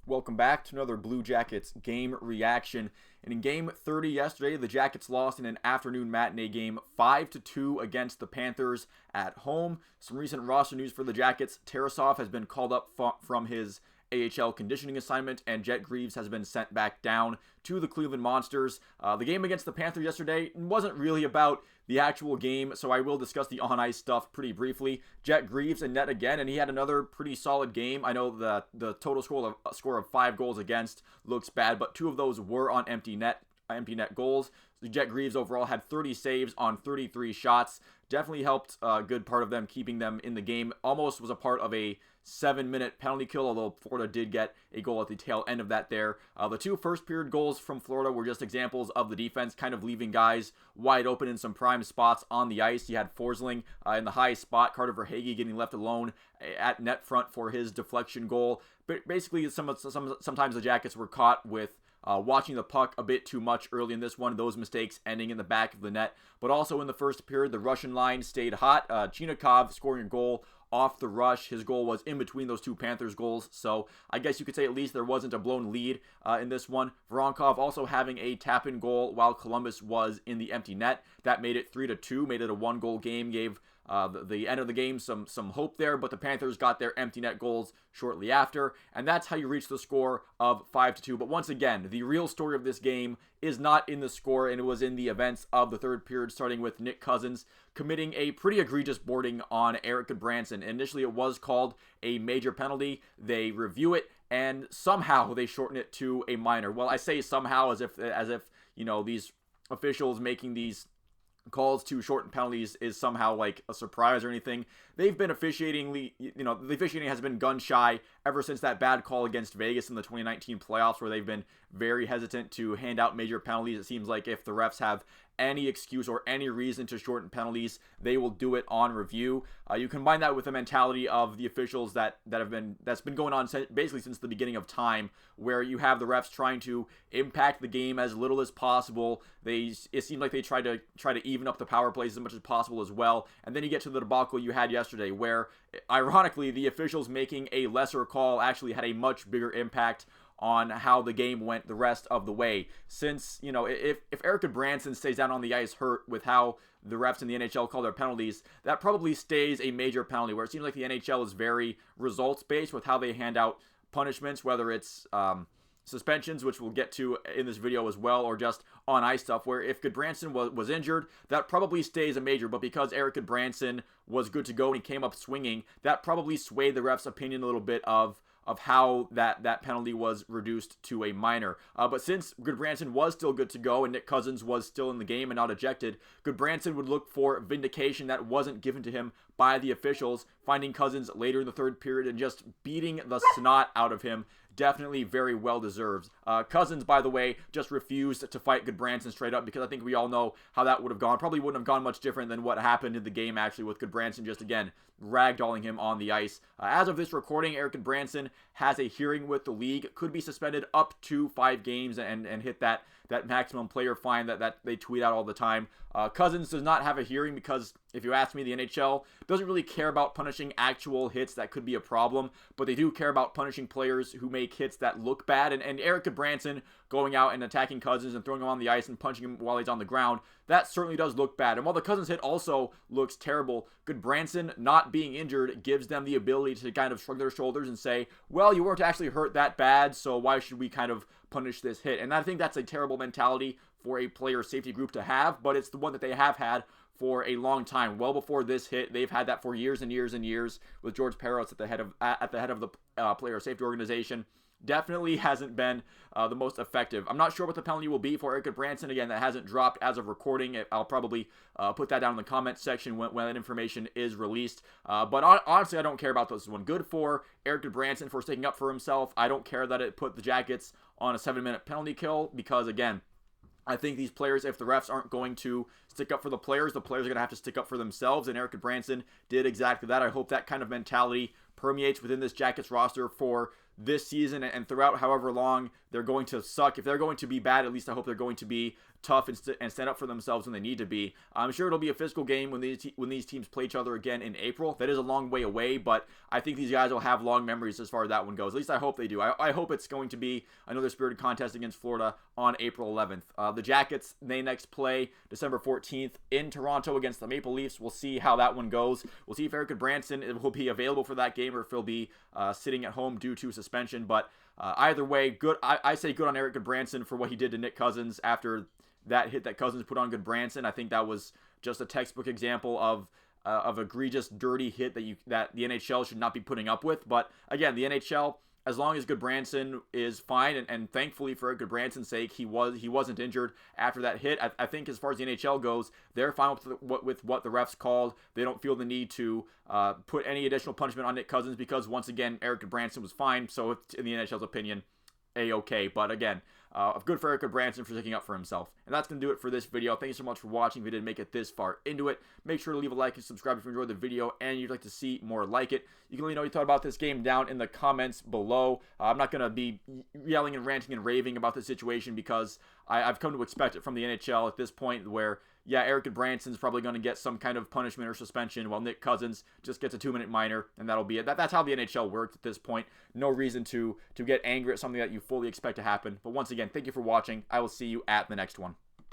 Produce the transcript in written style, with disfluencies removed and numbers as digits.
Welcome back to another Blue Jackets game reaction. And in game 30 yesterday, the Jackets lost in an afternoon matinee game 5-2 against the Panthers at home. Some recent roster news for the Jackets. Tarasov has been called up from his AHL conditioning assignment, and Jet Greaves has been sent back down to the Cleveland Monsters. The game against the Panthers yesterday wasn't really about the actual game, so I will discuss the on-ice stuff pretty briefly. Jet Greaves in net again, and he had another pretty solid game. I know the total score of 5 goals against looks bad, but 2 of those were on empty net goals. So Jet Greaves overall had 30 saves on 33 shots. Definitely helped a good part of them keeping them in the game. Almost was a part of a 7-minute penalty kill, although Florida did get a goal at the tail end of that there. The 2 first-period goals from Florida were just examples of the defense kind of leaving guys wide open in some prime spots on the ice. You had Forsling in the high spot, Carter Verhaeghe getting left alone at net front for his deflection goal. But basically, sometimes the Jackets were caught with watching the puck a bit too much early in this one, those mistakes ending in the back of the net. But also in the first period, the Russian line stayed hot. Chinakhov scoring a goal off the rush. His goal was in between those 2 Panthers goals, so I guess you could say at least there wasn't a blown lead in this one. Voronkov also having a tap-in goal while Columbus was in the empty net. That made it 3-2, made it a 1-goal game, gave the end of the game some hope there, but the Panthers got their empty net goals shortly after, and that's how you reach the score of 5-2. But once again, the real story of this game is not in the score, and it was in the events of the third period, starting with Nick Cousins committing a pretty egregious boarding on Erik Gudbranson. Initially, it was called a major penalty. They review it, and somehow they shorten it to a minor. Well, I say somehow as if you know, these officials making these calls to shorten penalties is somehow like a surprise or anything. They've been officiating, the officiating has been gun shy ever since that bad call against Vegas in the 2019 playoffs, where they've been very hesitant to hand out major penalties. It seems like if the refs have any excuse or any reason to shorten penalties, they will do it on review. You combine that with the mentality of the officials that's been going on basically since the beginning of time, where you have the refs trying to impact the game as little as possible. It seemed like they try to even up the power plays as much as possible as well. And then you get to the debacle you had yesterday, where ironically the officials making a lesser call actually had a much bigger impact on how the game went the rest of the way. Since, if Erik Gudbranson stays down on the ice hurt with how the refs in the NHL call their penalties, that probably stays a major penalty, where it seems like the NHL is very results-based with how they hand out punishments, whether it's suspensions, which we'll get to in this video as well, or just on-ice stuff, where if Gudbranson was injured, that probably stays a major, but because Erik Gudbranson was good to go and he came up swinging, that probably swayed the ref's opinion a little bit of how that penalty was reduced to a minor. But since Gudbranson was still good to go and Nick Cousins was still in the game and not ejected, Gudbranson would look for vindication that wasn't given to him by the officials, finding Cousins later in the third period and just beating the snot out of him. Definitely very well deserved. Cousins, by the way, just refused to fight Gudbranson straight up, because I think we all know how that would have gone. Probably wouldn't have gone much different than what happened in the game, actually, with Gudbranson just, again, ragdolling him on the ice. As of this recording, Erik Gudbranson has a hearing with the league, could be suspended up to 5 games and hit that maximum player fine that they tweet out all the time. Cousins does not have a hearing because, if you ask me, the NHL doesn't really care about punishing actual hits that could be a problem, but they do care about punishing players who make hits that look bad. And Erik Gudbranson going out and attacking Cousins and throwing him on the ice and punching him while he's on the ground, that certainly does look bad. And while the Cousins hit also looks terrible, Gudbranson not being injured gives them the ability to kind of shrug their shoulders and say, well, you weren't actually hurt that bad, so why should we kind of punish this hit? And I think that's a terrible mentality for a player safety group to have, but it's the one that they have had for a long time. Well before this hit, they've had that for years and years and years with George Parros at the head of the player safety organization. Definitely hasn't been the most effective. I'm not sure what the penalty will be for Erik Gudbranson. Again, that hasn't dropped as of recording. I'll probably put that down in the comment section when that information is released. But honestly, I don't care about this one. Good for Erik Gudbranson for sticking up for himself. I don't care that it put the Jackets on a 7-minute penalty kill, because, again, I think these players, if the refs aren't going to stick up for the players are going to have to stick up for themselves, and Erik Gudbranson did exactly that. I hope that kind of mentality permeates within this Jackets roster for this season and throughout however long they're going to suck. If they're going to be bad, at least I hope they're going to be tough and stand up for themselves when they need to be. I'm sure it'll be a physical game when these teams play each other again in April. That is a long way away, but I think these guys will have long memories as far as that one goes. At least I hope they do. I hope it's going to be another spirited contest against Florida on April 11th. The Jackets, they next play December 14th in Toronto against the Maple Leafs. We'll see how that one goes. We'll see if Erik Gudbranson will be available for that game or if he'll be sitting at home due to suspension. But either way, good. I say good on Erik Gudbranson for what he did to Nick Cousins after that hit that Cousins put on Gudbranson. I think that was just a textbook example of egregious, dirty hit that the NHL should not be putting up with. But again, the NHL, as long as Gudbranson is fine, and thankfully for Gudbranson's sake, he wasn't injured after that hit. I think as far as the NHL goes, they're fine with what the refs called. They don't feel the need to put any additional punishment on Nick Cousins because, once again, Erik Gudbranson was fine. So in the NHL's opinion, A-okay. But again, good for Erik Gudbranson for sticking up for himself. And that's going to do it for this video. Thank you so much for watching. If you didn't make it this far into it, make sure to leave a like and subscribe if you enjoyed the video and you'd like to see more like it. You can let me know what you thought about this game down in the comments below. I'm not going to be yelling and ranting and raving about the situation because I've come to expect it from the NHL at this point where, yeah, Erik Gudbranson's probably going to get some kind of punishment or suspension while Nick Cousins just gets a 2-minute minor, and that'll be it. That's how the NHL works at this point. No reason to get angry at something that you fully expect to happen. But once again, thank you for watching. I will see you at the next one.